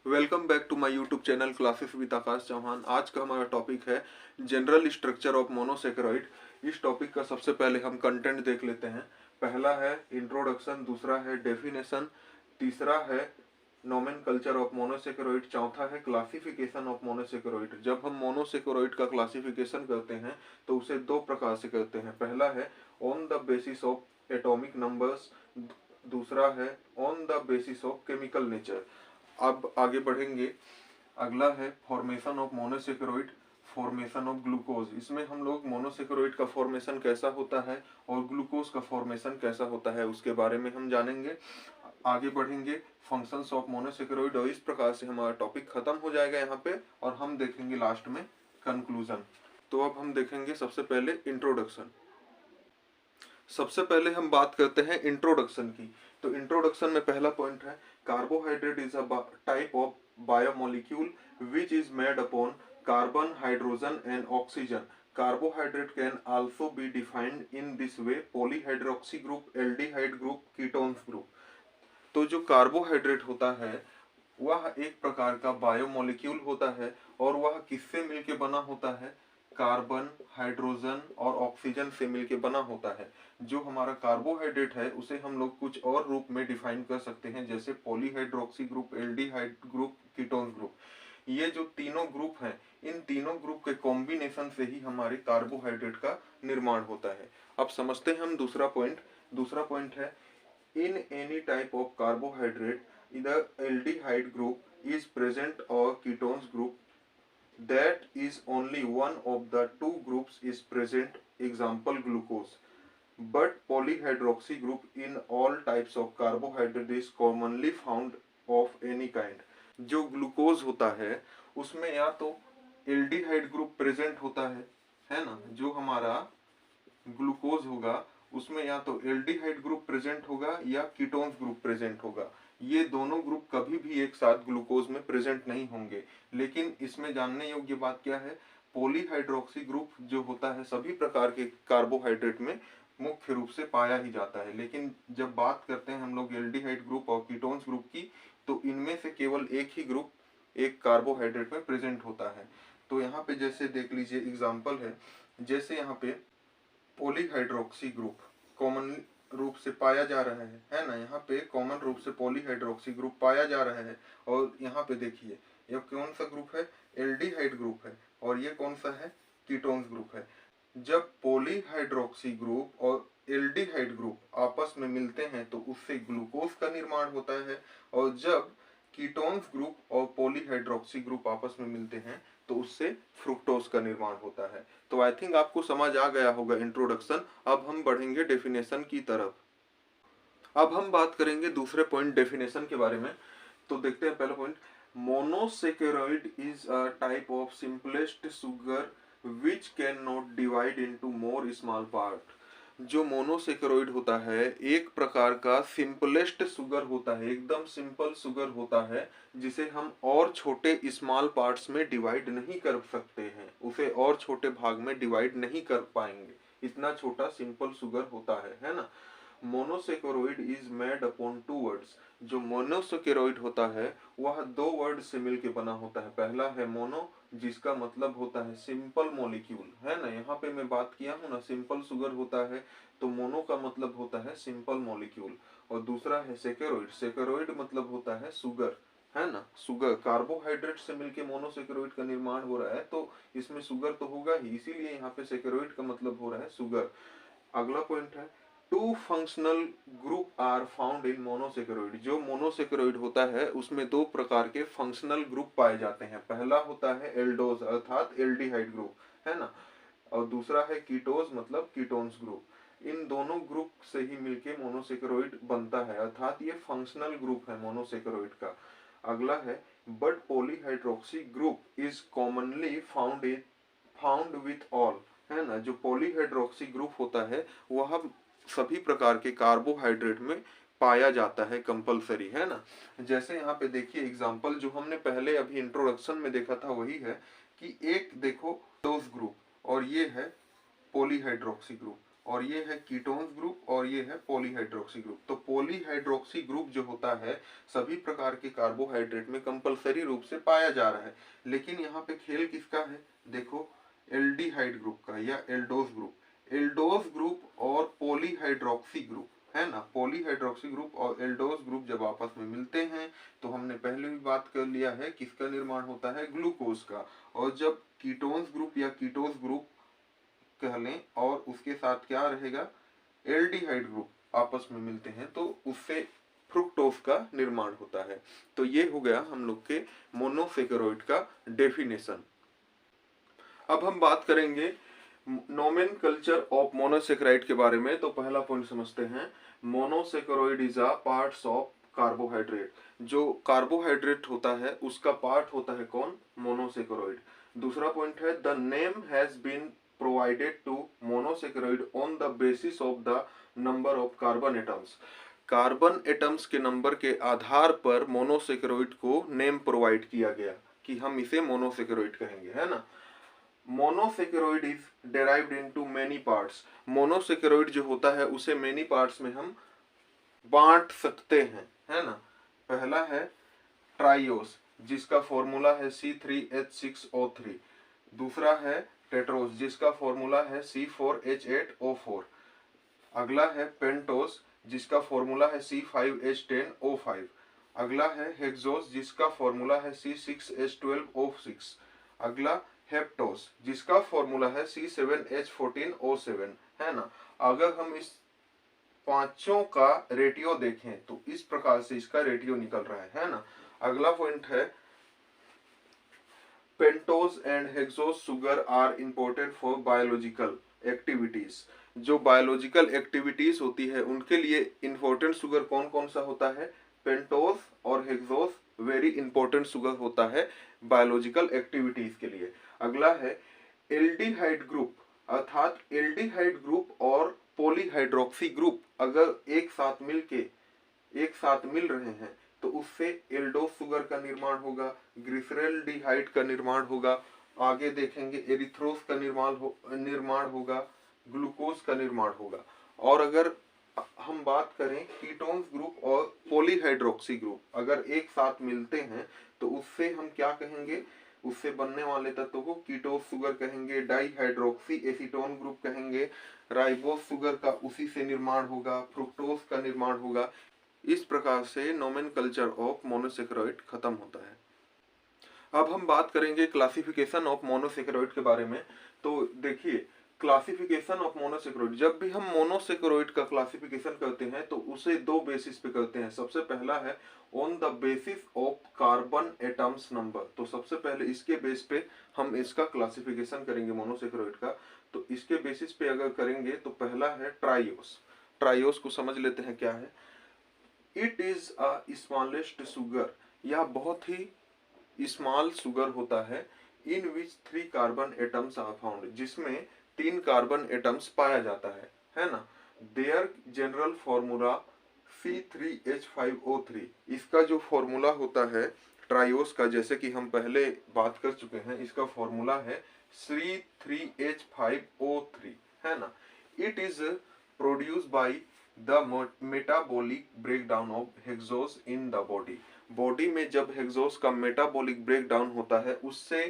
Welcome back to my YouTube channel classes with Akash Chauhan. आज का हमारा टॉपिक है जनरल स्ट्रक्चर ऑफ मोनोसेकेरॉइड। इस टॉपिक का सबसे पहले हम कंटेंट देख लेते हैं। पहला है इंट्रोडक्शन, दूसरा है डेफिनेशन, तीसरा है नोमेनकल्चर ऑफ मोनोसेकेरॉइड, चौथा है क्लासिफिकेशन ऑफ मोनोसेकेरॉइड। जब हम मोनोसेकेरॉइड का क्लासिफिकेशन करते हैं तो उसे दो प्रकार से करते हैं। पहला है on the basis of atomic numbers, दूसरा है on the basis of chemical nature. अब आगे बढ़ेंगे। अगला है formation of monosaccharide, formation of glucose. इसमें हम लोग मोनोसेकेरॉइड का फॉर्मेशन कैसा होता है और ग्लूकोज का फॉर्मेशन कैसा होता है उसके बारे में हम जानेंगे। आगे बढ़ेंगे फंक्शंस ऑफ मोनोसेकेरॉइड, और इस प्रकार से हमारा टॉपिक खत्म हो जाएगा यहाँ पे, और हम देखेंगे लास्ट में कंक्लूजन। तो अब हम देखेंगे सबसे पहले इंट्रोडक्शन। सबसे पहले हम बात करते हैं इंट्रोडक्शन की। तो इंट्रोडक्शन में पहला पॉइंट है carbohydrate is a type of biomolecule which is made upon carbon, hydrogen and oxygen. Carbohydrate can also be defined in this way: polyhydroxy group, aldehyde group, ketones group। तो जो carbohydrate होता है वह एक प्रकार का बायोमोलिक्यूल होता है, और वह किससे मिलके बना होता है? कार्बन, हाइड्रोजन और ऑक्सीजन से मिलके बना होता है। जो हमारा कार्बोहाइड्रेट है उसे हम लोग कुछ और रूप में डिफाइन कर सकते हैं, जैसे polyhydroxy group, aldehyde group, ketone group. ये जो तीनों ग्रुप हैं, इन तीनों ग्रुप के कॉम्बिनेशन से ही हमारे कार्बोहाइड्रेट का निर्माण होता है। अब समझते हैं हम दूसरा पॉइंट। दूसरा पॉइंट है in any type of carbohydrate, either aldehyde group is present or ketones group, that is only one of the two groups is present, example glucose, but polyhydroxy group in all types of carbohydrate is commonly found of any kind। जो glucose होता है उसमें या तो aldehyde group present होता है ना। जो हमारा ग्लूकोज होगा उसमें या तो एल्डिहाइड ग्रुप प्रेजेंट होगा या कीटोन्स ग्रुप प्रेजेंट होगा। ये दोनों ग्रुप कभी भी एक साथ ग्लूकोज में प्रेजेंट नहीं होंगे। लेकिन इसमें जानने योग्य बात क्या है, पॉलीहाइड्रोक्सी ग्रुप जो होता है सभी प्रकार के कार्बोहाइड्रेट में मुख्य रूप से पाया ही जाता है। लेकिन जब बात करते हैं हम लोग एल्डिहाइड ग्रुप और कीटोन्स ग्रुप की, तो इनमें से केवल एक ही ग्रुप एक कार्बोहाइड्रेट में प्रेजेंट होता है। तो यहाँ पे जैसे देख लीजिए एग्जाम्पल है, जैसे यहाँ पे पॉलीहाइड्रोक्सी ग्रुप कॉमन रूप से पाया जा रहा है ना। यहाँ पे कॉमन रूप से पॉलीहाइड्रोक्सी ग्रुप पाया जा रहा है, और यहाँ पे देखिए यह कौन सा ग्रुप है? एल्डिहाइड ग्रुप है, और ये कौन सा है? कीटोन्स ग्रुप है। जब पॉलीहाइड्रोक्सी ग्रुप और एल्डिहाइड ग्रुप आपस में मिलते हैं तो उससे ग्लूकोज का निर्माण होता है, और जब कीटोन्स ग्रुप और पॉलीहाइड्रोक्सी ग्रुप आपस में मिलते हैं तो उससे फ्रुक्टोज का निर्माण होता है। तो आई थिंक आपको समझ आ गया होगा इंट्रोडक्शन। अब हम बढ़ेंगे डेफिनेशन की तरफ। अब हम बात करेंगे दूसरे पॉइंट डेफिनेशन के बारे में। तो देखते हैं पहला point, monosaccharide is a type of simplest sugar which can not divide into more small part. जो मोनोसेकेरॉइड होता है एक प्रकार का सिंपलेस्ट सुगर होता है, एकदम सिंपल सुगर होता है, जिसे हम और छोटे स्मॉल पार्ट्स में डिवाइड नहीं कर सकते हैं, उसे और छोटे भाग में डिवाइड नहीं कर पाएंगे, इतना छोटा सिंपल सुगर होता है ना। Monosaccharide is made upon two words. जो मोनोसेकेरॉइड होता है वह दो वर्ड से मिलके बना होता है। पहला है मोनो, जिसका मतलब होता है सिंपल मॉलिक्यूल, है ना। यहाँ पे मैं बात किया हूँ ना, सिंपल सुगर होता है, तो मोनो का मतलब होता है सिंपल मॉलिक्यूल। और दूसरा है सेकेरॉइड। सेकेरॉइड मतलब होता है सुगर, है ना। सुगर, कार्बोहाइड्रेट से मिलके मोनोसेकेरॉइड का निर्माण हो रहा है, तो इसमें सुगर तो होगा ही, इसीलिए यहाँ पे सेकेरॉइड का मतलब हो रहा है सुगर। अगला पॉइंट है two functional group are found in monosaccharide. जो मोनोसेकेरॉइड होता है उसमें दो प्रकार के फंक्शनल ग्रुप पाए जाते हैं। पहला होता है एल्डोज अर्थात एल्डिहाइड ग्रुप, है ना, और दूसरा है कीटोज मतलब कीटोन्स ग्रुप। इन दोनों ग्रुप से ही मिलके मोनोसेकेरॉइड बनता है, अर्थात ये फंक्शनल ग्रुप है मोनोसेकेरॉइड का। अगला है but polyhydroxy group is commonly found with all, है ना। जो पॉलीहाइड्रोक्सी ग्रुप होता है वह सभी प्रकार के कार्बोहाइड्रेट में पाया जाता है, कंपलसरी, है ना। जैसे यहाँ पे देखिए एग्जांपल जो हमने पहले अभी इंट्रोडक्शन में देखा था वही है कि एक देखो डोज ग्रुप और ये है पॉलीहाइड्रोक्सी ग्रुप। और ये है कीटोन्स ग्रुप और ये है पॉलीहाइड्रोक्सी ग्रुप। तो पॉलीहाइड्रोक्सी ग्रुप जो होता है सभी प्रकार के कार्बोहाइड्रेट में कंपलसरी रूप से पाया जा रहा है। लेकिन यहाँ पे खेल किसका है, देखो एल्डिहाइड ग्रुप का या एल्डोज ग्रुप। एल्डोज ग्रुप और पॉलीहाइड्रोक्सी ग्रुप है ना, पॉलीहाइड्रोक्सी ग्रुप और एल्डोज ग्रुप जब आपस में मिलते हैं तो हमने पहले भी बात कर लिया है किसका निर्माण होता है, ग्लूकोज का। और जब कीटोन्स ग्रुप या कीटोज ग्रुप कह लें और उसके साथ क्या रहेगा, एल्डिहाइड ग्रुप आपस में मिलते हैं तो उससे फ्रुक्टोज का निर्माण होता है। तो ये हो गया हम लोग के मोनोसेकेरॉइड का डेफिनेशन। अब हम बात करेंगे नोमेनकल्चर ऑफ मोनोसेकेराइड के बारे में। तो पहला पॉइंट समझते हैं, monosaccharide is a parts of carbohydrate. जो कार्बोहाइड्रेट होता है उसका पार्ट होता है कौन, मोनोसेकेरॉइड। दूसरा पॉइंट है the name has been provided to monosaccharide on the basis of the number of carbon atoms. Carbon atoms के नंबर के आधार पर मोनोसेकेरॉइड को नेम प्रोवाइड किया गया कि हम इसे मोनोसेकेरॉइड कहेंगे, है ना। Monosaccharide is derived into many parts. Monosaccharide जो होता है उसे मेनी पार्ट्स में हम बांट सकते हैं, है ना। पहला है ट्राइओस जिसका फॉर्मूला है C3H6O3। दूसरा है टेट्रोस जिसका फॉर्मूला है C4H8O4। अगला है पेंटोस जिसका फॉर्मूला है C5H10O5। अगला है हेक्सोस जिसका फॉर्मूला है C6H12O6। अगला हेप्टोस जिसका फॉर्मूला है C7H14O7, है ना। अगर हम इस पांचों का रेटियो देखें तो इस प्रकार से इसका रेटियो निकल रहा है ना। अगला पॉइंट है pentose and hexose sugar are imported for biological activities. जो बायोलॉजिकल एक्टिविटीज होती है उनके लिए इंपॉर्टेंट शुगर कौन कौन सा होता है, पेंटोस और हेक्सोस वेरी इंपॉर्टेंट शुगर होता है बायोलॉजिकल एक्टिविटीज के लिए। अगला है एल्डिहाइड ग्रुप, अर्थात एल्डिहाइड ग्रुप और पॉलीहाइड्रोक्सी ग्रुप अगर एक साथ मिल रहे हैं तो उससे एल्डोस शुगर का निर्माण होगा, ग्लिसरॉल्डिहाइड का निर्माण होगा, आगे देखेंगे एरिथ्रोस का निर्माण होगा, ग्लूकोज का निर्माण होगा। और अगर हम बात करें कीटोन्स ग्रुप और पॉलीहाइड्रोक्सी ग्रुप अगर एक साथ मिलते हैं तो उससे हम क्या कहेंगे, उससे बनने वाले तत्व को कीटोस शुगर कहेंगे, डाइहाइड्रोक्सी एसीटोन ग्रुप कहेंगे, राइबोस शुगर का उसी से निर्माण होगा, फ्रुक्टोज का निर्माण होगा। इस प्रकार से नोमेनकल्चर ऑफ मोनोसेकेरॉइड खत्म होता है। अब हम बात करेंगे क्लासिफिकेशन ऑफ मोनोसेकेरॉइड के बारे में। तो देखिए क्लासिफिकेशन ऑफ मोनोसेकेरॉइड, जब भी हम मोनोसेकेरॉइड का क्लासिफिकेशन करते हैं तो उसे दो बेसिस पे करते हैं। सबसे पहला है on the basis of carbon atoms number. तो सबसे पहले इसके बेस पे हम इसका क्लासिफिकेशन करेंगे मोनोसेकेरॉइड का। तो इसके बेसिस पे अगर करेंगे तो पहला है ट्राइओस। ट्राइओस को समझ लेते हैं क्या है। It is a smallest sugar, यह बहुत ही स्मॉल शुगर होता है, in which 3 carbon atoms are found, जिसमें 3 कार्बन एटम्स पाया जाता है ना। There general formula C3H5O3। इसका जो फॉर्मूला होता है ट्राइओस का, जैसे कि हम पहले बात कर चुके हैं, इसका फॉर्मूला है C3H5O3, है ना। It is produce by the metabolic breakdown of hexose in the body. Body में जब हेक्सोस का मेटाबॉलिक ब्रेकडाउन होता है उससे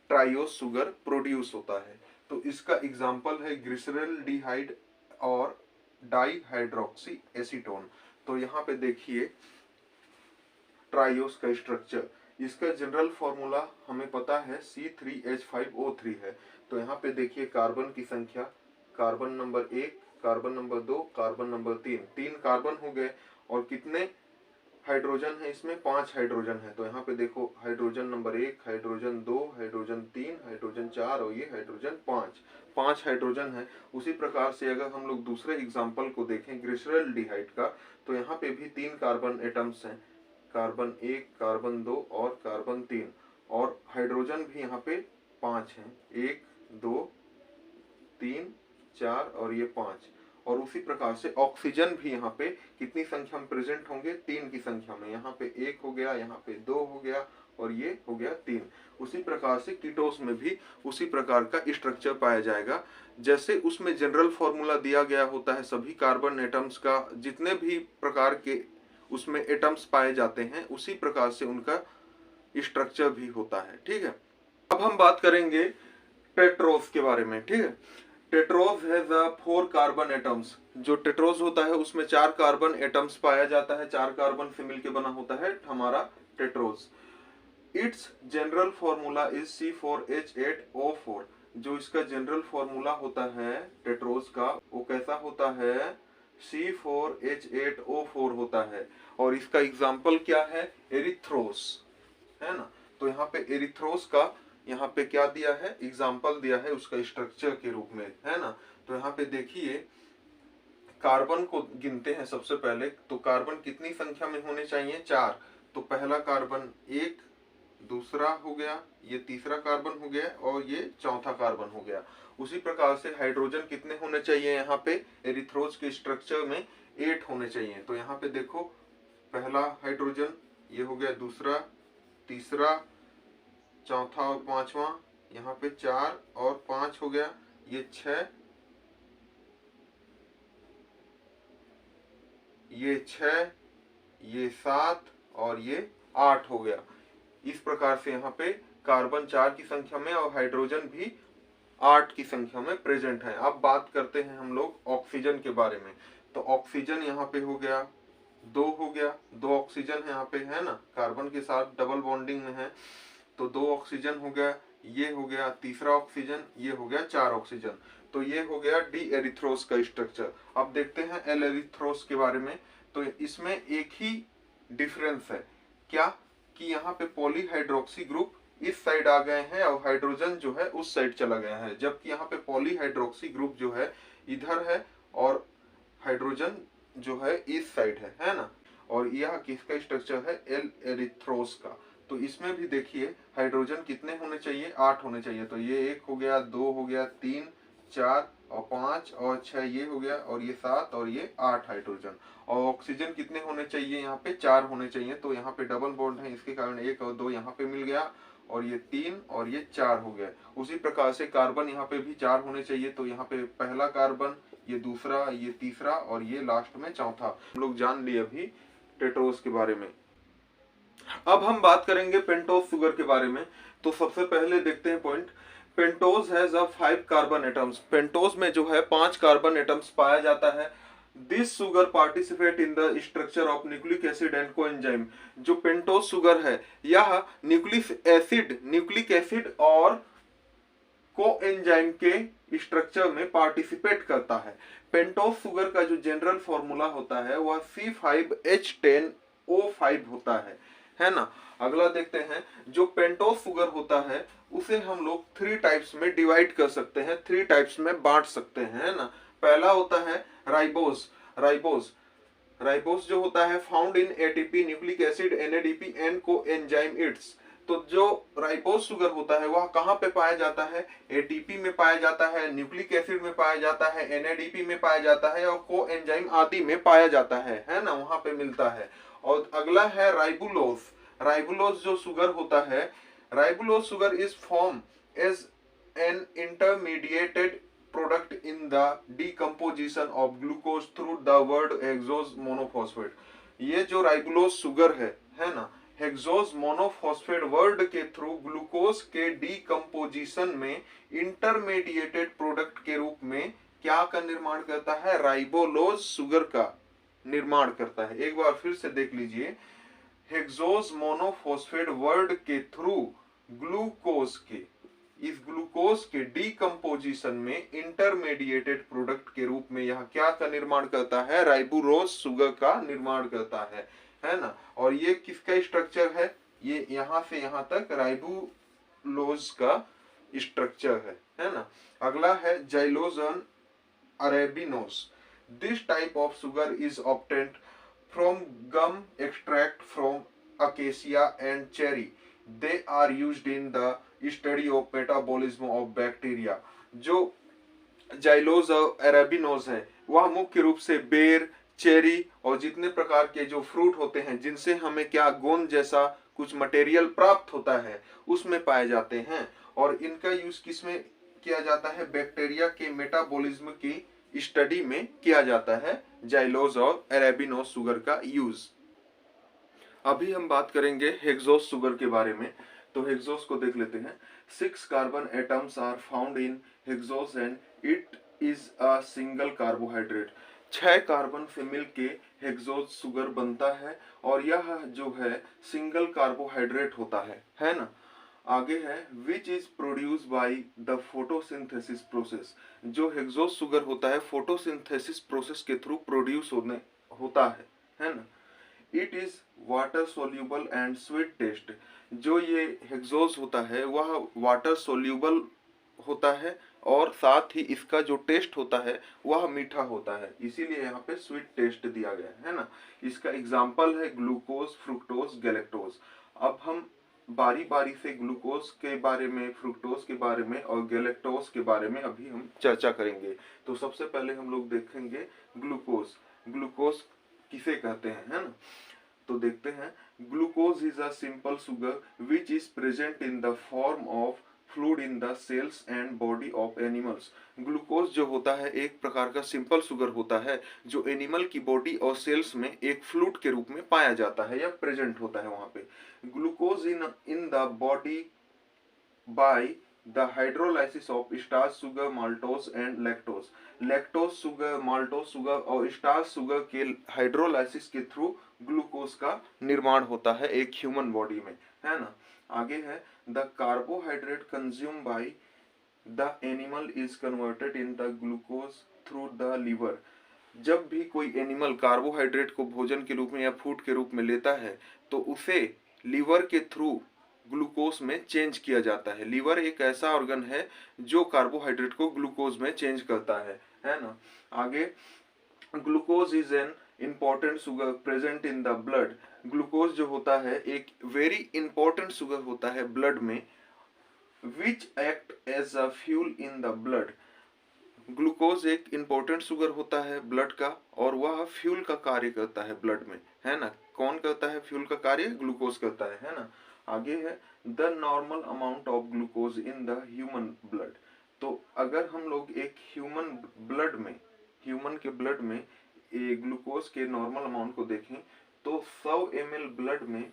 ट्राइओस शुगर प्रोड्यूस होता है। तो इसका एग्जांपल है ग्लिसरॉल्डिहाइड और डाइहाइड्रोक्सी एसीटोन। तो यहाँ पे देखिए ट्राइओस का स्ट्रक्चर, इसका जनरल फॉर्मूला हमें पता है C3H5O3 है। तो यहाँ पे देखिए कार्बन की संख्या, carbon number 1, carbon number 2, carbon number 3, 3 carbon हो गए। और कितने हाइड्रोजन है इसमें, 5 हाइड्रोजन है। तो यहाँ पे देखो hydrogen number 1, hydrogen 2, hydrogen 3, hydrogen 4 और ये हाइड्रोजन 5, 5 हाइड्रोजन है। उसी प्रकार से अगर हम लोग दूसरे एग्जाम्पल को देखें ग्लिसरॉल्डिहाइड का, तो यहाँ पे भी 3 कार्बन एटम्स हैं, कार्बन 1, कार्बन 2 और कार्बन 3। और हाइड्रोजन भी यहाँ पे 5 हैं, 1, 2, 3, 4 और ये 5। और उसी प्रकार से ऑक्सीजन भी यहाँ पे कितनी संख्या में प्रेजेंट होंगे, 3 की संख्या में। यहाँ पे 1 हो गया, यहाँ पे 2 हो गया और ये हो गया 3। उसी प्रकार से कीटोस में भी उसी प्रकार का स्ट्रक्चर पाया जाएगा। जैसे उसमें जनरल फॉर्मूला दिया गया होता है सभी कार्बन एटम्स का, जितने भी प्रकार के उसमें एटम्स पाए जाते हैं उसी प्रकार से उनका स्ट्रक्चर भी होता है। ठीक है, अब हम बात करेंगे टेट्रोस के बारे में। ठीक है, टेट्रोस हैज 4 कार्बन एटम्स। जो टेट्रोस होता है उसमें 4 कार्बन एटम्स पाया जाता है, 4 कार्बन से मिलकर बना होता है हमारा Tedros. It's general formula is C4H8O4। जो इसका जनरल फॉर्मूला होता है टेट्रोस का वो कैसा होता है, C4H8O4 होता है। और इसका एग्जाम्पल क्या है, एरिथ्रोस, है ना। तो यहाँ पे एरिथ्रोस का यहाँ पे क्या दिया है, एग्जाम्पल दिया है उसका स्ट्रक्चर के रूप में, है ना। तो यहाँ पे देखिए कार्बन को गिनते हैं सबसे पहले। तो कार्बन कितनी संख्या में होने चाहिए, 4। तो पहला कार्बन 1, दूसरा हो गया, ये तीसरा कार्बन हो गया और ये चौथा कार्बन हो गया। उसी प्रकार से हाइड्रोजन कितने होने चाहिए, यहाँ पे एरिथ्रोस के स्ट्रक्चर में 8 होने चाहिए। तो यहाँ पे देखो पहला हाइड्रोजन ये हो गया, दूसरा, तीसरा, चौथा और पांचवा, यहाँ पे 4 और 5 हो गया, ये 6, ये 6, ये 7 और ये 8 हो गया। इस प्रकार से यहाँ पे कार्बन 4 की संख्या में और हाइड्रोजन भी 8 की संख्या में प्रेजेंट है। अब बात करते हैं हम लोग ऑक्सीजन के बारे में। तो ऑक्सीजन यहाँ पे हो गया 2 हो गया, 2 ऑक्सीजन यहाँ पे है ना, कार्बन के साथ डबल बॉन्डिंग में है। तो 2 ऑक्सीजन हो गया, ये हो गया तीसरा ऑक्सीजन, ये हो गया 4 ऑक्सीजन। तो ये हो गया डी एरिथ्रोस का स्ट्रक्चर। अब देखते हैं एल एरिथ्रोस के बारे में। तो इसमें एक ही डिफरेंस है, क्या कि यहाँ पे पॉलीहाइड्रोक्सी ग्रुप इस साइड आ गए हैं और हाइड्रोजन जो है उस साइड चला गया है, जबकि यहाँ पे पॉलीहाइड्रोक्सी ग्रुप जो है इधर है और हाइड्रोजन जो है इस साइड है ना। और यह किसका स्ट्रक्चर है, एल एरिथ्रोस का। तो इसमें भी देखिए हाइड्रोजन कितने होने चाहिए, 8 होने चाहिए। तो ये 1 हो गया, 2 हो गया, 3, 4 और 5 और 6 ये हो गया और ये 7 और ये 8 हाइड्रोजन। और ऑक्सीजन कितने होने चाहिए, यहाँ पे 4 होने चाहिए। तो यहाँ पे डबल बॉन्ड है, इसके कारण 1 और 2 यहाँ पे मिल गया और ये 3 और ये 4 हो गया। उसी प्रकार से कार्बन यहाँ पे भी 4 होने चाहिए। तो यहाँ पे पहला कार्बन, ये दूसरा, ये तीसरा और ये लास्ट में चौथा। हम लोग जान लिए अभी टेट्रोस के बारे में। अब हम बात करेंगे पेंटोज शुगर के बारे में। तो सबसे पहले देखते हैं point, pentose has 5 carbon atoms. Pentose में जो है 5 कार्बन एटम्स पाया जाता है। This sugar participate in the structure of nucleic acid and coenzyme. जो पेंटोज शुगर है यह न्यूक्लिक एसिड और कोएंजाइम के स्ट्रक्चर में पार्टिसिपेट करता है। पेंटोज शुगर का जो जनरल फॉर्मूला होता है वह C5H10O5 होता है ना। अगला देखते हैं, जो पेंटोज शुगर होता है उसे हम लोग 3 टाइप्स में डिवाइड कर सकते हैं, 3 टाइप्स में बांट सकते हैं, है ना। पहला होता है राइबोस जो होता है found in ATP, nucleic acid, NADP and coenzyme it's. तो जो राइबोस शुगर होता है वह कहाँ पे पाया जाता है, एटीपी में पाया जाता है, न्यूक्लिक एसिड में पाया जाता है, NADP में पाया जाता है और कोएंजाइम आदि में पाया जाता है ना, वहां पे मिलता है। और अगला है राइबुलोज जो शुगर होता है, ribulose sugar is form as an intermediated product in the decomposition of glucose through the word hexose monophosphate. ये जो राइबुलोज शुगर है ना, हेक्सोज मोनोफॉस्फेट वर्ड के थ्रू ग्लूकोज के डीकम्पोजिशन में इंटरमीडिएटेड प्रोडक्ट के रूप में क्या का निर्माण करता है, राइबोलोज शुगर का निर्माण करता है। एक बार फिर से देख लीजिए, हेक्सोज मोनोफॉस्फेट वर्ड के थ्रू ग्लूकोज के डीकम्पोजिशन में इंटरमीडिएटेड प्रोडक्ट के रूप में यह क्या का निर्माण करता है, राइबोलोज शुगर का निर्माण करता है ना। और ये किसका स्ट्रक्चर है, ये यहाँ से यहाँ तक राइबोलोज का स्ट्रक्चर है ना। अगला है जाइलोजन अरेबिनोस। This type of sugar is obtained from gum extract from acacia and cherry. They are used in the study of metabolism of bacteria. जो जाइलोज अरेबिनोस है वह मुख्य रूप से बेर, चेरी और जितने प्रकार के जो फ्रूट होते हैं जिनसे हमें क्या गोंद जैसा कुछ मटेरियल प्राप्त होता है उसमें पाए जाते हैं। और इनका यूज किसमें किया जाता है? बैक्टीरिया के मेटाबॉलिज्म की स्टडी में किया जाता है जाइलोज और अरेबिनोज शुगर का यूज। अभी हम बात करेंगे हेक्सोस शुगर के बारे में। तो हेक्सोस को देख लेते हैं। 6 carbon atoms are found in hexose and it is a single carbohydrate. 6 carbon से मिलके हेक्सोस शुगर बनता है और यह जो है सिंगल कार्बोहाइड्रेट होता है ना। आगे है which is produce by the photosynthesis process. जो हेक्सोस शुगर होता है फोटोसिंथेसिस प्रोसेस के थ्रू प्रोड्यूस होता है ना। It is water soluble and sweet taste. जो ये हेक्सोस होता है वह वाटर सोल्यूबल होता है और साथ ही इसका जो टेस्ट होता है वह मीठा होता है, इसीलिए यहाँ पे स्वीट टेस्ट दिया गया है ना। इसका एग्जाम्पल है ग्लूकोज, फ्रुक्टोज, गैलेक्टोज। अब हम बारी बारी से ग्लूकोज के बारे में, फ्रुक्टोज के बारे में और गैलेक्टोज के बारे में अभी हम चर्चा करेंगे। तो सबसे पहले हम लोग देखेंगे ग्लूकोज। ग्लूकोज किसे कहते हैं, है ना। तो देखते हैं। Glucose is a simple sugar which is present in the form of fluid in the cells and body of animals. Glucose जो होता है एक प्रकार का सिंपल शुगर होता है जो एनिमल की बॉडी और सेल्स में एक फ्लूइड के रूप में पाया जाता है या प्रेजेंट होता है वहां पे। Glucose in the body by the hydrolysis of starch sugar, maltose and lactose. Lactose sugar, maltose sugar और स्टार्च शुगर के हाइड्रोलाइसिस के थ्रू ग्लूकोज का निर्माण होता है एक ह्यूमन बॉडी में, है ना। आगे है the carbohydrate consume by the animal is converted in the glucose through the liver. जब भी कोई एनिमल कार्बोहाइड्रेट को भोजन के रूप में या फूड के रूप में लेता है तो उसे लीवर के थ्रू ग्लूकोज में चेंज किया जाता है। लीवर एक ऐसा ऑर्गन है जो कार्बोहाइड्रेट को ग्लूकोज में चेंज करता है ना। आगे glucose is an important sugar present in the blood. Glucose जो होता है एक वेरी इंपॉर्टेंट शुगर होता है ब्लड में, which act as a fuel in the blood. Glucose एक इंपॉर्टेंट शुगर होता है ब्लड का और वह फ्यूल का कार्य करता है ब्लड में, है ना। कौन करता है फ्यूल का कार्य? ग्लूकोज करता है ना। आगे है the normal amount of glucose in the human blood. तो अगर हम लोग एक ह्यूमन के ब्लड में ग्लूकोज के नॉर्मल अमाउंट को देखें तो 100 ml ब्लड में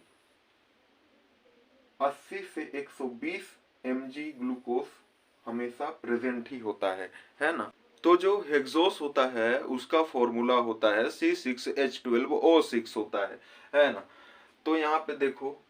80 से 120 mg ग्लूकोज हमेशा प्रेजेंट ही होता है ना। तो जो हेक्सोस होता है उसका फॉर्मूला होता है C6H12O6 होता है ना। तो यहाँ पे देखो,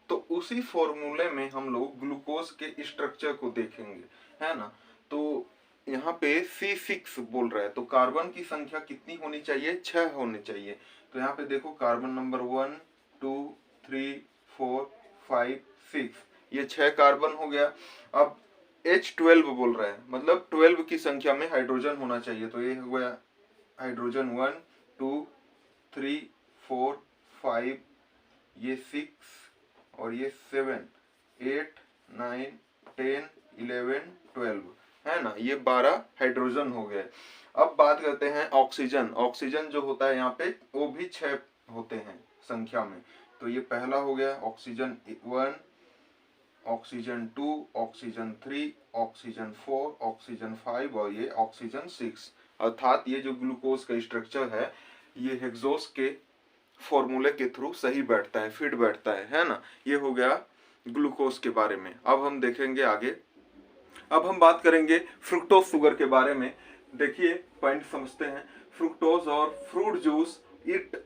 तो उसी फॉर्मूले में हम लोग ग्लूकोज के स्ट्रक्चर को देखेंगे, है ना। तो यहाँ पे C6 बोल रहा है तो कार्बन की संख्या कितनी होनी चाहिए? 6 होनी चाहिए। तो यहाँ पे देखो कार्बन नंबर 1 2 3 4 5 6, ये 6 कार्बन हो गया। अब H12 बोल रहा है मतलब 12 की संख्या में हाइड्रोजन होना चाहिए। तो ये हो गया हाइड्रोजन 1 2 3 4 5, ये 6 और ये 7 8 9 10 11 12, है ना। ये 12 हाइड्रोजन हो गए। अब बात करते हैं ऑक्सीजन। ऑक्सीजन जो होता है यहाँ पे वो भी 6 होते हैं संख्या में। तो ये पहला हो गया oxygen 1, oxygen 2, oxygen 3, oxygen 4, oxygen 5 और ये ऑक्सीजन 6। अर्थात ये जो ग्लूकोज का स्ट्रक्चर है ये हेक्सोस के फॉर्मूले के थ्रू सही बैठता है, फिट बैठता है ना। ये हो गया ग्लूकोज के बारे में। अब हम देखेंगे आगे। अब हम बात करेंगे फ्रुक्टोज शुगर के बारे में। देखिए पॉइंट समझते हैं। फ्रुक्टोज और fruit juice, it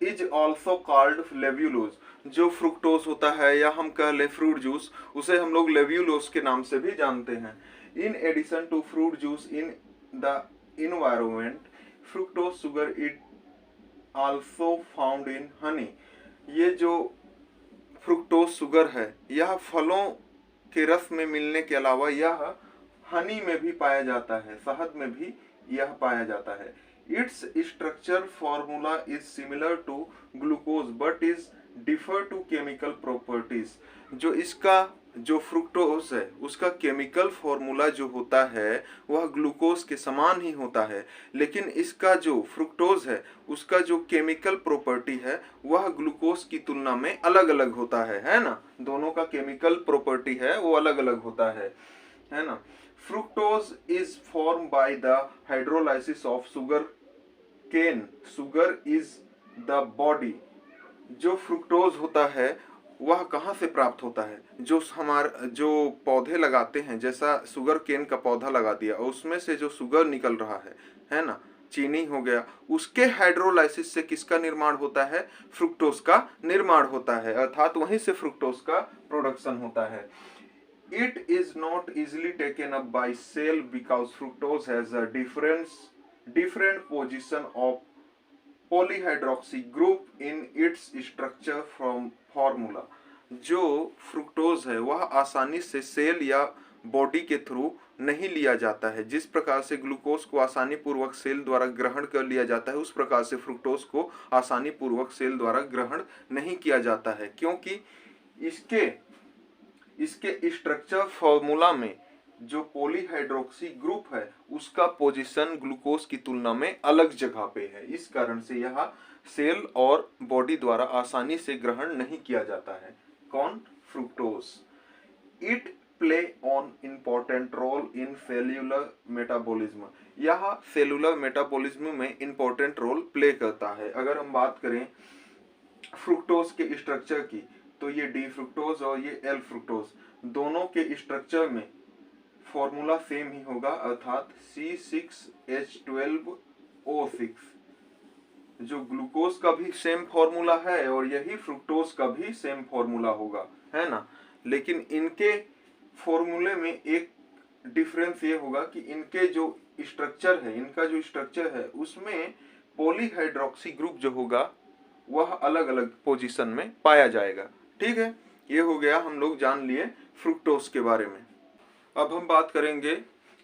is also called levulose. जो फ्रुक्टोज होता है या हम कह ले फ्रूट जूस, उसे हम लोग लेव्युलोज के नाम से भी जानते हैं। In addition to fruit juice in the environment, fructose sugar it also found in honey. ये जो फ्रुक्टोज शुगर है यह फलों के रस में मिलने के अलावा यह हनी में भी पाया जाता है, शहद में भी यह पाया जाता है। Its structure formula is similar to glucose but is differ to chemical properties. जो इसका जो फ्रुक्टोज है उसका केमिकल फॉर्मूला जो होता है वह ग्लूकोज के समान ही होता है, लेकिन इसका जो फ्रुक्टोज है उसका जो केमिकल प्रॉपर्टी है वह ग्लूकोज की तुलना में अलग अलग होता है ना। दोनों का केमिकल प्रॉपर्टी है वो अलग अलग होता है ना। Fructose is form by the hydrolysis of sugar cane, sugar is the body. जो फ्रुक्टोज होता है वह कहाँ से प्राप्त होता है? जो पौधे लगाते हैं, जैसा शुगर केन का पौधा लगा दिया और उसमें से जो शुगर निकल रहा है ना, चीनी हो गया, उसके हाइड्रोलाइसिस से किसका निर्माण होता है? फ्रुक्टोज का निर्माण होता है, अर्थात वहीं से फ्रुक्टोज का प्रोडक्शन होता है। It is not easily taken up by cell because fructose has a different position of polyhydroxy group in its structure from formula। जो फ्रुक्टोज है वह आसानी से सेल या बॉडी के थ्रू नहीं लिया जाता है। जिस प्रकार से ग्लूकोज को आसानी पूर्वक सेल द्वारा ग्रहण कर लिया जाता है उस प्रकार से फ्रुक्टोज को आसानी पूर्वक सेल द्वारा ग्रहण नहीं किया जाता है, क्योंकि इसके स्ट्रक्चर फॉर्मूला में जो पॉलीहाइड्रोक्सी ग्रुप है उसका पोजीशन ग्लूकोज की तुलना में अलग जगह पे है। इस कारण से यह सेल और बॉडी द्वारा आसानी से ग्रहण नहीं किया जाता है। कौन? Fructose. It play on important role in cellular metabolism. यह सेलुलर मेटाबॉलिज्म में इम्पोर्टेंट रोल प्ले करता है। अगर हम बात करें फ्रुक्टोज के स्ट्रक्चर की तो ये डी फ्रुक्टोज और ये एल फ्रुक्टोज दोनों के स्ट्रक्चर में फॉर्मूला सेम ही होगा, अर्थात C6H12O6। जो ग्लूकोज का भी सेम फॉर्मूला है और यही फ्रुक्टोज का भी सेम फॉर्मूला होगा, है ना। लेकिन इनके फॉर्मूले में एक डिफरेंस ये होगा कि इनके जो स्ट्रक्चर है उसमें पॉलीहाइड्रोक्सी ग्रुप जो होगा वह अलग अलग पोजीशन में पाया जाएगा। ठीक है, ये हो गया, हम लोग जान लिए फ्रुक्टोज के बारे में। अब हम बात करेंगे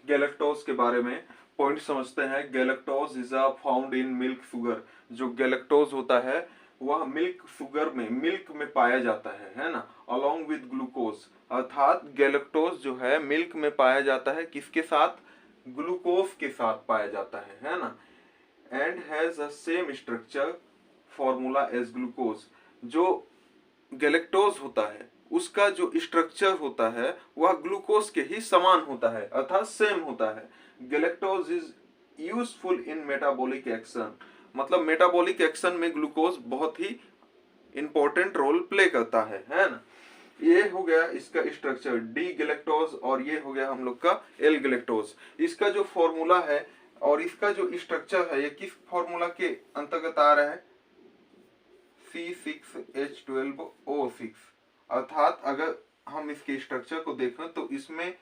गैलेक्टोज के बारे में। पॉइंट समझते हैं। Galactose is a found in milk sugar. जो गैलेक्टोज होता है वह मिल्क में पाया जाता है ना, अलोंग विद ग्लूकोज। अर्थात गैलेक्टोज जो है मिल्क में पाया जाता है, किसके साथ? ग्लूकोज के साथ पाया जाता है ना। And has a same structure formula as glucose. जो गैलेक्टोज होता है उसका जो स्ट्रक्चर होता है वह ग्लूकोज के ही समान होता है, अर्थात सेम होता है। Galactose is useful in metabolic action. मतलब मेटाबॉलिक एक्शन में ग्लूकोज बहुत ही इंपॉर्टेंट रोल प्ले करता है ना। ये हो गया इसका स्ट्रक्चर डी गैलेक्टोज और ये हो गया हम लोग का एल गैलेक्टोज। इसका जो फॉर्मूला है और इसका जो स्ट्रक्चर है ये किस फॉर्मूला के अंतर्गत आ रहा है? C6H12O6। अर्थात अगर हम इसके स्ट्रक्चर को देखें तो इसमें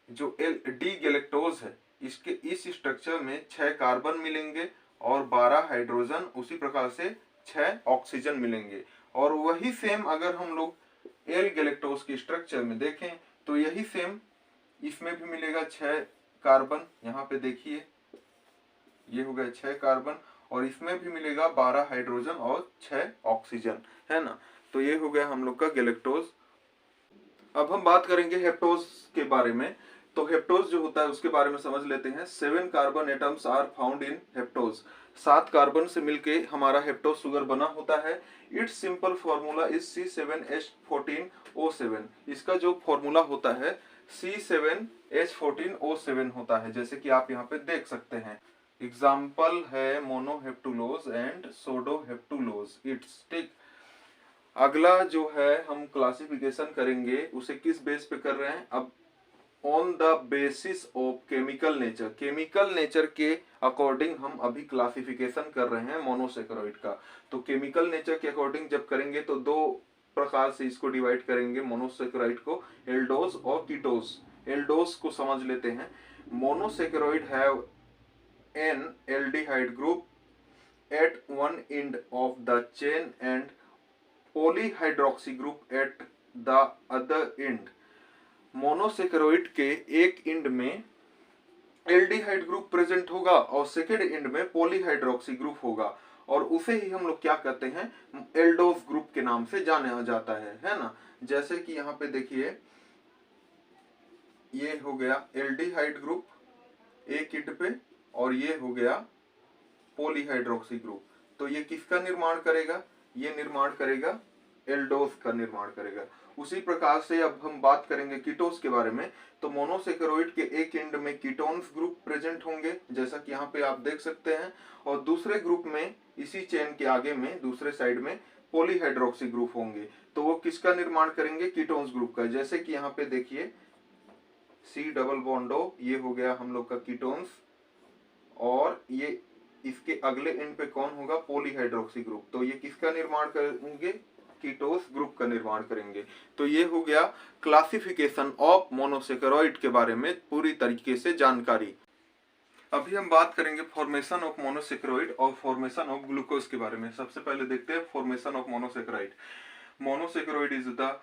जो डी गैलेक्टोज है इसके इस स्ट्रक्चर में 6 कार्बन मिलेंगे और 12 हाइड्रोजन, उसी प्रकार से 6 ऑक्सीजन मिलेंगे। और वही सेम अगर हम लोग एल गैलेक्टोज के स्ट्रक्चर में देखें तो यही सेम इसमें भी मिलेगा 6 कार्बन। यहाँ पे देखिए ये हो गया 6 कार्बन और इसमें भी मिलेगा 12 हाइड्रोजन और 6 ऑक्सीजन, है ना। तो ये हो गया हम लोग का गैलेक्टोज। अब हम बात करेंगे हेप्टोज के बारे में। तो हेप्टोज जो होता है उसके बारे में समझ लेते हैं। 7 carbon atoms are found in heptose. 7 carbon से मिलके हमारा हेप्टोज शुगर बना होता है। Its simple formula is C7H14O7। इसका जो फॉर्मूला होता है C7H14O7 होता है, जैसे कि आप यहाँ पे देख सकते हैं। एग्जाम्पल है मोनोहेप्टुलोज एंड सोडोहेप्टुलोज। इट्स ठीक। अगला जो है हम क्लासिफिकेशन करेंगे उसे किस बेस पे कर रहे हैं? अब on the basis of chemical nature. Chemical nature के अकॉर्डिंग हम अभी क्लासिफिकेशन कर रहे हैं मोनोसेकेरॉइड का। तो केमिकल नेचर के अकॉर्डिंग जब करेंगे तो 2 प्रकार से इसको डिवाइड करेंगे मोनोसेकेरॉइड को, एल्डोज और कीटोज। एल्डोज को समझ लेते हैं। Monosaccharide have an aldehyde group at one end of the chain and polyhydroxy group at the other end. Monosaccharide के एक एंड में एल्डिहाइड ग्रुप प्रेजेंट होगा और सेकेंड एंड में पॉलीहाइड्रोक्सी ग्रुप होगा। और उसे ही हम लोग क्या कहते हैं, एल्डोस ग्रुप के नाम से जाना जाता है ना। जैसे कि यहाँ पे देखिए ये हो गया एल्डिहाइड ग्रुप एक किट पे, और ये हो गया पॉलीहाइड्रोक्सी ग्रुप। तो ये किसका निर्माण करेगा, ये निर्माण करेगा एल्डोस का निर्माण करेगा। उसी प्रकार से अब हम बात करेंगे कीटोस के बारे में। तो मोनोसेकेरोइड के एक एंड में कीटोन्स ग्रुप प्रेजेंट होंगे, जैसा कि यहाँ पे आप देख सकते हैं, और दूसरे ग्रुप में इसी चेन के आगे में दूसरे साइड में पॉलीहाइड्रोक्सी ग्रुप होंगे। तो वो किसका निर्माण करेंगे, कीटोन्स ग्रुप का। जैसे कि यहाँ पे देखिए C डबल बॉन्ड O, ये हो गया हम लोग का कीटोन्स, और ये इसके अगले एंड पे कौन होगा, पॉलीहाइड्रोक्सी ग्रुप। तो ये किसका निर्माण करेंगे, कीटोस ग्रुप का निर्माण करेंगे। तो ये हो गया क्लासिफिकेशन ऑफ मोनोसेकेरॉइड के बारे में पूरी तरीके से जानकारी। अभी हम बात करेंगे फॉर्मेशन ऑफ मोनोसेकेरॉइड और फॉर्मेशन ऑफ ग्लूकोज के बारे में। सबसे पहले देखते हैं formation of monosaccharide. Monosaccharide is the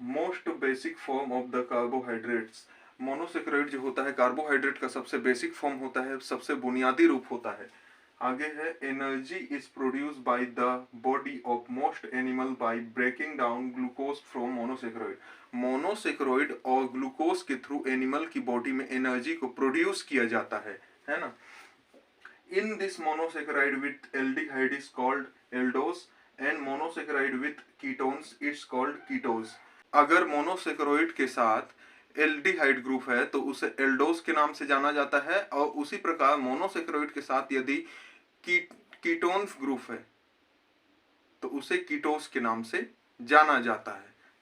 most basic form of the carbohydrates. Monosaccharide जो होता है कार्बोहाइड्रेट का सबसे बेसिक फॉर्म होता है, सबसे बुनियादी रूप होता है। आगे है energy is produce by the body of most animal by breaking down glucose from monosaccharide. Monosaccharide और ग्लूकोज के थ्रू एनिमल की बॉडी में एनर्जी को प्रोड्यूस किया जाता है ना। In this monosaccharide with aldehyde is called aldose and monosaccharide with ketones it's called ketose. अगर मोनोसेकेरॉइड के साथ एल्डिहाइड ग्रुप है तो उसे एल्डोस के नाम से जाना जाता है, और उसी प्रकार मोनोसेकेरॉइड के साथ यदि कीटोन्स ग्रुप है तो उसे कीटोस के नाम से जाना जाता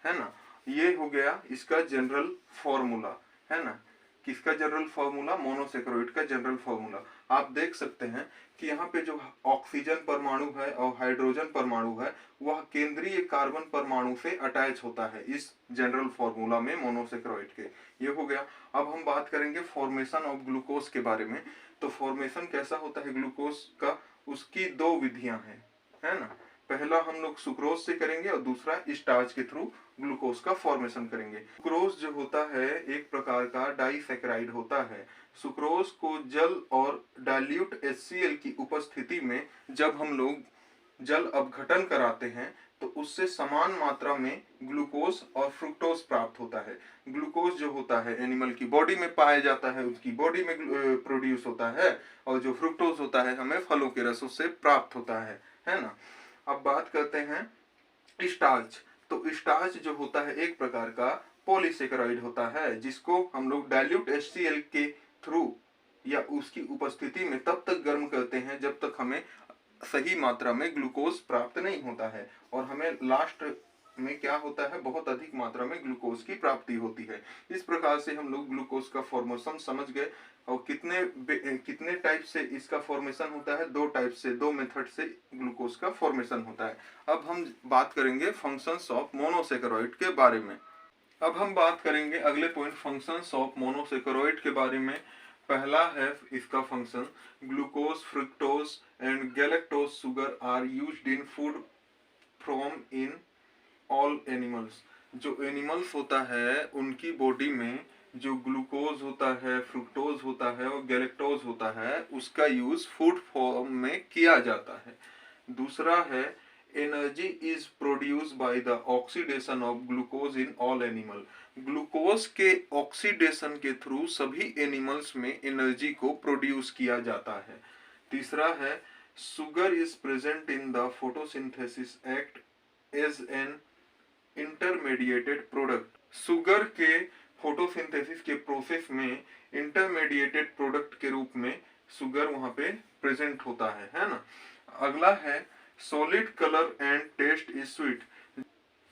है ना। ये हो गया इसका जनरल फॉर्मूला, है ना। किसका जनरल फॉर्मूला, मोनोसेकेरॉइड का जनरल फॉर्मूला। आप देख सकते हैं कि यहाँ पे जो ऑक्सीजन परमाणु है और हाइड्रोजन परमाणु है वह केंद्रीय कार्बन परमाणु से अटैच होता है इस जनरल फॉर्मूला में मोनोसेकेरॉइड के। ये हो गया। अब हम बात करेंगे फॉर्मेशन ऑफ ग्लूकोज के बारे में। तो फॉर्मेशन कैसा होता है ग्लूकोज का, उसकी दो विधियां हैं, है ना। पहला हम लोग सुक्रोज से करेंगे और दूसरा स्टार्च के थ्रू ग्लूकोज का फॉर्मेशन करेंगे। सुक्रोज जो होता है एक प्रकार का डाइसैकेराइड होता है। सुक्रोज को जल और डाइल्यूट HCl की उपस्थिति में जब हम लोग जल अपघटन कराते हैं तो उससे समान मात्रा में ग्लूकोज और फ्रुक्टोज प्राप्त होता है। ग्लूकोज जो होता है एनिमल की बॉडी में पाया जाता है, उसकी बॉडी में प्रोड्यूस होता है, और जो फ्रुक्टोज होता है हमें फलों के रसों से प्राप्त होता है ना। अब बात करते हैं स्टार्च। तो स्टार्च जो होता है एक प्रकार का पॉलीसेकेराइड होता है, जिसको हम लोग डाइल्यूट HCl के थ्रू या उसकी उपस्थिति में तब तक गर्म करते हैं जब तक हमें सही मात्रा में ग्लूकोज प्राप्त नहीं होता है, और हमें लास्ट में क्या होता है, बहुत अधिक मात्रा में ग्लूकोज की प्राप्ति होती है। इस प्रकार से हम लोग ग्लूकोज का फॉर्मेशन समझ गए। और कितने टाइप से इसका फॉर्मेशन होता है, दो टाइप से, दो मेथड से ग्लूकोज का फॉर्मेशन होता है। अब हम बात करेंगे फंक्शंस ऑफ मोनोसेकेरॉइड के बारे में। अब हम बात करेंगे अगले पॉइंट फंक्शंस ऑफ मोनोसेकेरॉइड के बारे में। पहला है इसका function, glucose, fructose and galactose sugar are used in food from in all animals. जो एनिमल्स होता है उनकी बॉडी में जो ग्लूकोज होता है, फ्रुक्टोज होता है और गैलेक्टोज होता है, उसका यूज फूड फॉर्म में किया जाता है। दूसरा है energy is produce by the oxidation of glucose in all animal. Glucose के ऑक्सीडेशन के थ्रू सभी एनिमल्स में एनर्जी को प्रोड्यूस किया जाता है। तीसरा है sugar is present in the photosynthesis act as an intermediated product. Sugar के फोटोसिंथेसिस के प्रोसेस में इंटरमीडिएटेड प्रोडक्ट के रूप में शुगर वहां पे प्रेजेंट होता है ना। अगला है solid colour and taste is sweet.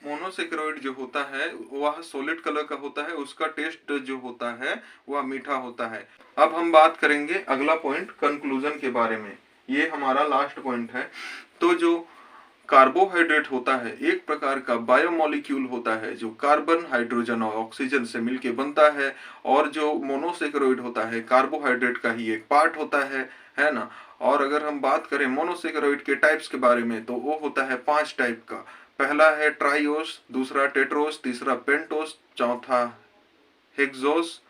Monosaccharide जो होता है वह सॉलिड कलर का होता है, उसका टेस्ट जो होता है वह मीठा होता है। अब हम बात करेंगे अगला पॉइंट कंक्लूजन के बारे में। ये हमारा लास्ट पॉइंट है। तो जो कार्बोहाइड्रेट होता है एक प्रकार का बायोमोलिक्यूल होता है जो कार्बन, हाइड्रोजन और ऑक्सीजन से मिलके बनता है, और जो मोनोसेकेरॉइड होता है कार्बोहाइड्रेट का ही एक पार्ट होता है ना। और अगर हम बात करें मोनोसेकेरॉइड के टाइप्स के बारे में तो वो होता है 5 टाइप का। पहला है ट्राइओस, दूसरा टेट्रोस, तीसरा पेंटोस, चौथा हेक्सोस,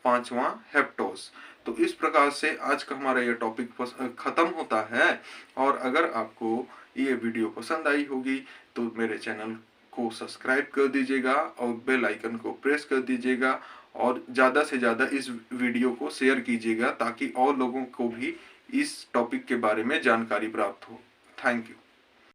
पांचवा हेप्टोस। तो इस प्रकार से आज का हमारा ये टॉपिक खत्म होता है। और अगर आपको ये वीडियो पसंद आई होगी तो मेरे चैनल को सब्सक्राइब कर दीजिएगा और बेल आइकन को प्रेस कर दीजिएगा और ज़्यादा से ज़्यादा इस वीडियो को शेयर कीजिएगा ताकि और लोगों को भी इस टॉपिक के बारे में जानकारी प्राप्त हो। Thank you.